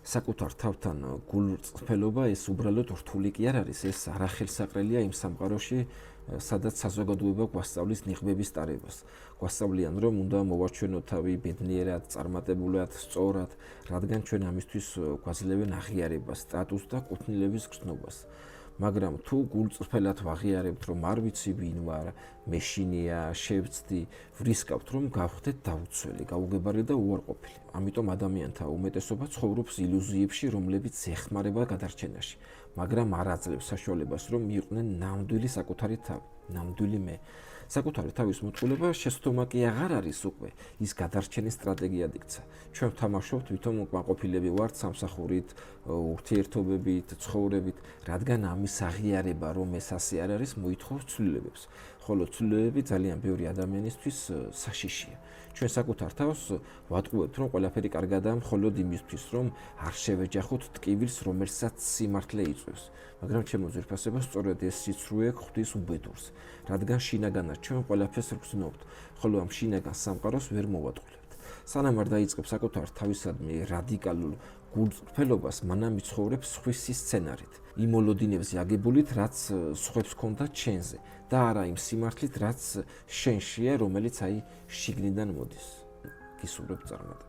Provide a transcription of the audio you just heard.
საკუთარ თავთან გულწრფელობა ეს უბრალოდ რთული კი არ არის, ეს არახელსაყრელია იმ სამყაროში, სადაც საზოგადოება გვასწავლის ნიღბების ტარებას. გვასწავლიან, რომ უნდა მოვაჩვენოთ თავი ბედნიერად, წარმატებულად, სწორად, რადგან ჩვენ ამისთვის გვაძლევენ აღიარებას, სტატუსს და კუთვნილების გრძნობას. მაგრამ თუ გულწრფელად ვაღიარებთ, რომ არ ვიცი ვინ ვარ, მე შინია, შევცდი, ვრისკავთ, რომ გავხდეთ დაუცველი, გაუგებარი და უარყოფილი. ამიტომ ადამიანთა უმეტესობა ცხოვრობს ილუზიებში, რომლებიც ეხმარება გადარჩენაში, მაგრამ არ აძლევს საშუალებას, რომ მიიყვნენ ნამდვილი საკუთარი თავი, ნამდვილი მე. საკუთარი თავის მოტყუება შეცდომა კი აღარ არის უკვე, ის გადარჩენის სტრატეგიად იქცა. ჩვენ ვთამაშობთ, ვითომ უკმაყოფილები ვართ სამსახურით, ურთიერთობებით, ცხოვრებით, რადგან ამის აღიარება, რომ ეს ასე არ არის, მოითხოვს ცვლილებებს. ხოლო ცვლილებები ძალიან ბევრი ადამიანისთვის საშიშია. ჩვენ საკუთარ თავს ვატყუებთ, რომ ყველაფერი კარგადაა მხოლოდ იმისთვის, რომ არ შევეჯახოთ ტკივილს, რომელსაც სიმართლე იწვევს. მაგრამ ჩემო ძვირფასება სწორედ ეს სიცრუე ხვდის უბედურს, რადგან შინაგანად ჩვენ ყველაფერს ვგრძნობთ, ხოლო ამ შინაგან სამყაროს ვერ მოვატყულებთ. სანამ არ დაიწყებ საკუთარ თავისადმი რადიკალურ გულწრფელობას, მანამ იცხოვრებს სხვისი სცენარით, იმ ოლოდინებზე აგებულით, რაც სხვებს ჰქონდა ჩვენზე და არა იმ სიმართლით, რაც შენშია, რომელიც აი შიგნიდან მოდის. გისურვებ წარმატებას.